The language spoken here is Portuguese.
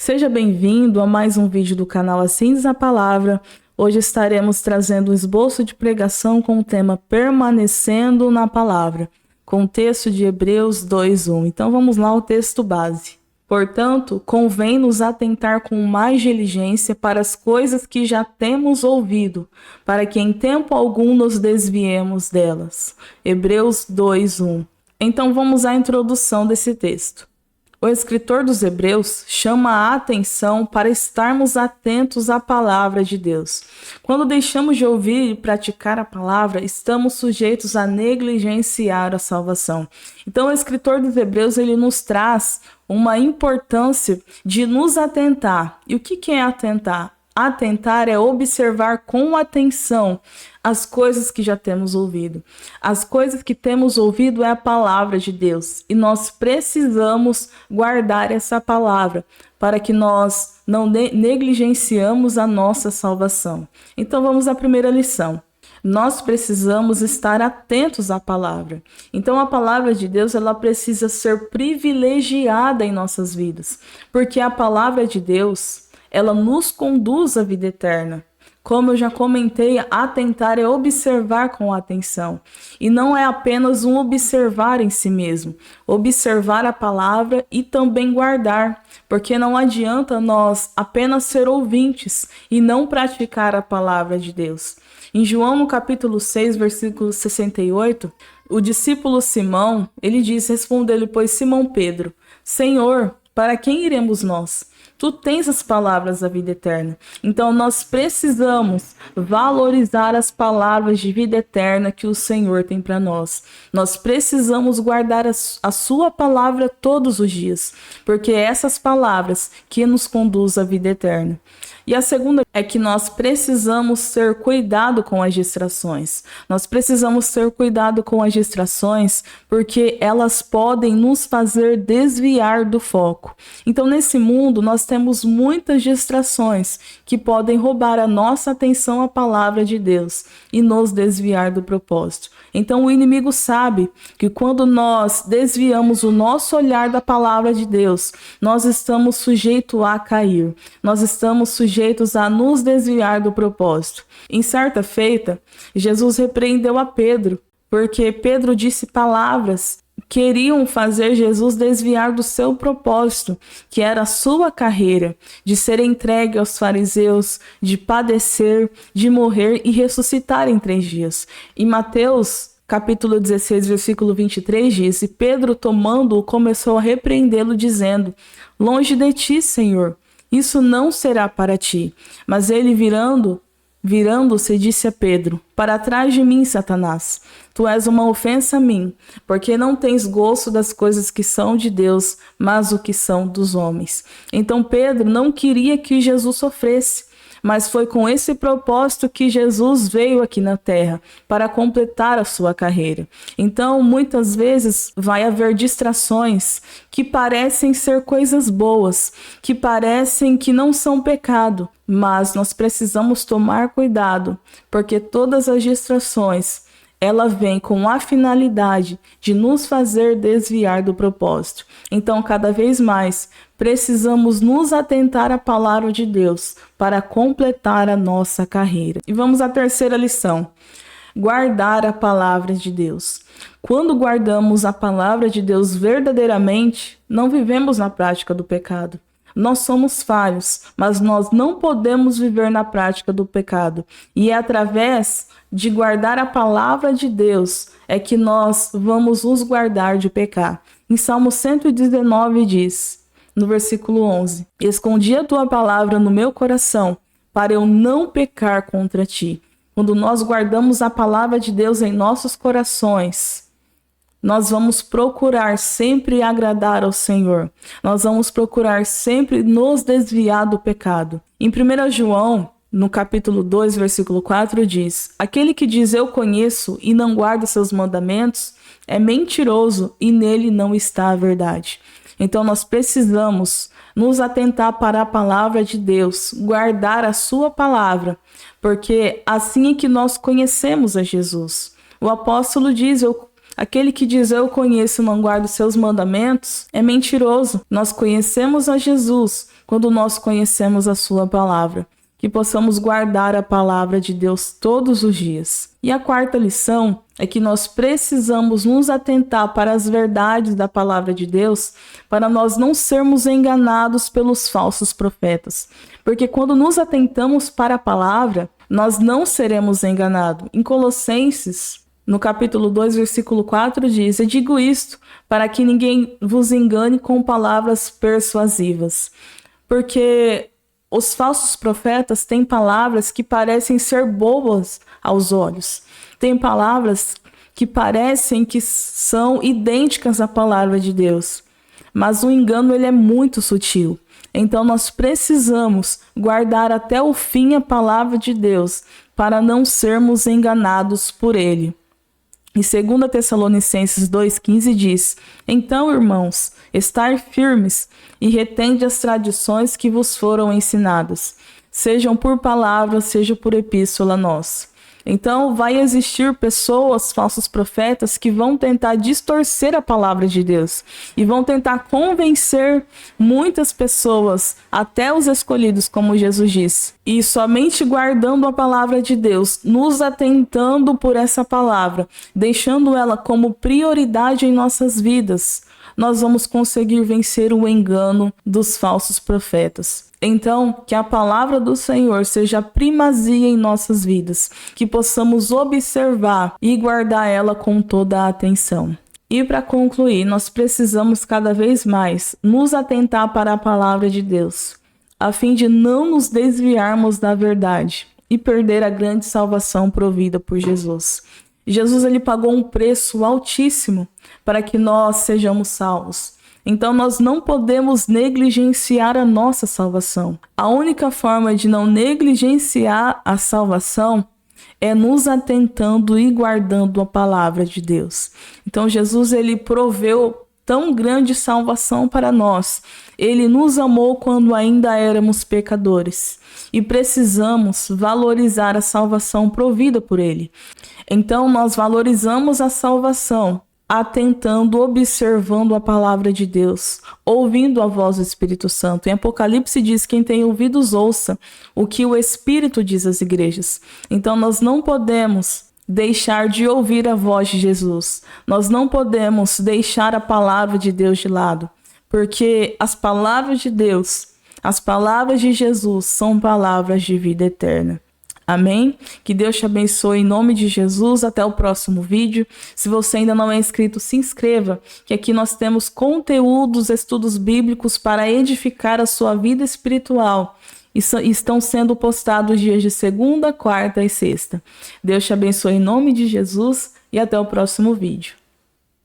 Seja bem-vindo a mais um vídeo do canal Assim Diz a Palavra. Hoje estaremos trazendo um esboço de pregação com o tema Permanecendo na Palavra, com o texto de Hebreus 2:1. Então vamos lá ao texto base. Portanto, convém nos atentar com mais diligência para as coisas que já temos ouvido, para que em tempo algum nos desviemos delas. Hebreus 2:1. Então vamos à introdução desse texto. O escritor dos Hebreus chama a atenção para estarmos atentos à palavra de Deus. Quando deixamos de ouvir e praticar a palavra, estamos sujeitos a negligenciar a salvação. Então, o escritor dos Hebreus ele nos traz uma importância de nos atentar. E o que é atentar? Atentar é observar com atenção as coisas que já temos ouvido. As coisas que temos ouvido é a palavra de Deus. E nós precisamos guardar essa palavra para que nós não negligenciamos a nossa salvação. Então vamos à primeira lição. Nós precisamos estar atentos à palavra. Então a palavra de Deus ela precisa ser privilegiada em nossas vidas. Porque a palavra de Deus ela nos conduz à vida eterna. Como eu já comentei, atentar é observar com atenção. E não é apenas um observar em si mesmo. Observar a palavra e também guardar. Porque não adianta nós apenas ser ouvintes e não praticar a palavra de Deus. Em João, no capítulo 6, versículo 68, o discípulo Simão, ele diz, respondeu-lhe, pois Simão Pedro, Senhor, para quem iremos nós? Tu tens as palavras da vida eterna. Então nós precisamos valorizar as palavras de vida eterna que o Senhor tem para nós. Nós precisamos guardar a sua palavra todos os dias, porque é essas palavras que nos conduzem à vida eterna. E a segunda é que nós precisamos ter cuidado com as distrações. Nós precisamos ter cuidado com as distrações porque elas podem nos fazer desviar do foco. Então, nesse mundo, nós temos muitas distrações que podem roubar a nossa atenção à palavra de Deus e nos desviar do propósito. Então, o inimigo sabe que quando nós desviamos o nosso olhar da palavra de Deus, nós estamos sujeitos a cair. Nós estamos sujeitos a nos desviar do propósito. Em certa feita, Jesus repreendeu a Pedro, porque Pedro disse palavras que queriam fazer Jesus desviar do seu propósito, que era a sua carreira, de ser entregue aos fariseus, de padecer, de morrer e ressuscitar em 3 dias. Em Mateus capítulo 16, versículo 23 diz, e Pedro tomando-o começou a repreendê-lo dizendo, longe de ti, Senhor, isso não será para ti. Mas ele virando-se disse a Pedro, para trás de mim, Satanás, tu és uma ofensa a mim, porque não tens gosto das coisas que são de Deus, mas o que são dos homens. Então Pedro não queria que Jesus sofresse, mas foi com esse propósito que Jesus veio aqui na terra, para completar a sua carreira. Então, muitas vezes vai haver distrações que parecem ser coisas boas, que parecem que não são pecado, mas nós precisamos tomar cuidado, porque todas as distrações ela vem com a finalidade de nos fazer desviar do propósito. Então, cada vez mais, precisamos nos atentar à palavra de Deus para completar a nossa carreira. E vamos à terceira lição. Guardar a palavra de Deus. Quando guardamos a palavra de Deus verdadeiramente, não vivemos na prática do pecado. Nós somos falhos, mas nós não podemos viver na prática do pecado. E é através de guardar a palavra de Deus é que nós vamos nos guardar de pecar. Em Salmo 119 diz, no versículo 11, escondi a tua palavra no meu coração, para eu não pecar contra ti. Quando nós guardamos a palavra de Deus em nossos corações, nós vamos procurar sempre agradar ao Senhor. Nós vamos procurar sempre nos desviar do pecado. Em 1 João, no capítulo 2, versículo 4, diz, aquele que diz eu conheço e não guarda seus mandamentos é mentiroso e nele não está a verdade. Então nós precisamos nos atentar para a palavra de Deus, guardar a sua palavra, porque assim é que nós conhecemos a Jesus. O apóstolo diz, Aquele que diz eu conheço e não guardo seus mandamentos é mentiroso. Nós conhecemos a Jesus quando nós conhecemos a sua palavra. Que possamos guardar a palavra de Deus todos os dias. E a quarta lição é que nós precisamos nos atentar para as verdades da palavra de Deus, para nós não sermos enganados pelos falsos profetas. Porque quando nos atentamos para a palavra, nós não seremos enganados. Em Colossenses, no capítulo 2, versículo 4, diz: eu digo isto para que ninguém vos engane com palavras persuasivas. Porque os falsos profetas têm palavras que parecem ser bobas aos olhos. Tem palavras que parecem que são idênticas à palavra de Deus. Mas o engano ele é muito sutil. Então nós precisamos guardar até o fim a palavra de Deus para não sermos enganados por ele. E 2 Tessalonicenses 2,15 diz: então, irmãos, estai firmes e retende as tradições que vos foram ensinadas, sejam por palavra, seja por epístola nossa. Então, vai existir pessoas, falsos profetas, que vão tentar distorcer a palavra de Deus e vão tentar convencer muitas pessoas, até os escolhidos, como Jesus disse. E somente guardando a palavra de Deus, nos atentando por essa palavra, deixando ela como prioridade em nossas vidas, nós vamos conseguir vencer o engano dos falsos profetas. Então, que a palavra do Senhor seja a primazia em nossas vidas, que possamos observar e guardar ela com toda a atenção. E para concluir, nós precisamos cada vez mais nos atentar para a palavra de Deus, a fim de não nos desviarmos da verdade e perder a grande salvação provida por Jesus. Jesus ele pagou um preço altíssimo para que nós sejamos salvos. Então nós não podemos negligenciar a nossa salvação. A única forma de não negligenciar a salvação é nos atentando e guardando a palavra de Deus. Então Jesus ele proveu tão grande salvação para nós. Ele nos amou quando ainda éramos pecadores e precisamos valorizar a salvação provida por ele. Então nós valorizamos a salvação atentando, observando a palavra de Deus, ouvindo a voz do Espírito Santo. Em Apocalipse diz: quem tem ouvidos ouça o que o Espírito diz às igrejas. Então nós não podemos deixar de ouvir a voz de Jesus. Nós não podemos deixar a palavra de Deus de lado, porque as palavras de Deus, as palavras de Jesus são palavras de vida eterna. Amém? Que Deus te abençoe em nome de Jesus. Até o próximo vídeo. Se você ainda não é inscrito, se inscreva, que aqui nós temos conteúdos, estudos bíblicos para edificar a sua vida espiritual. E estão sendo postados dias de segunda, quarta e sexta. Deus te abençoe em nome de Jesus e até o próximo vídeo.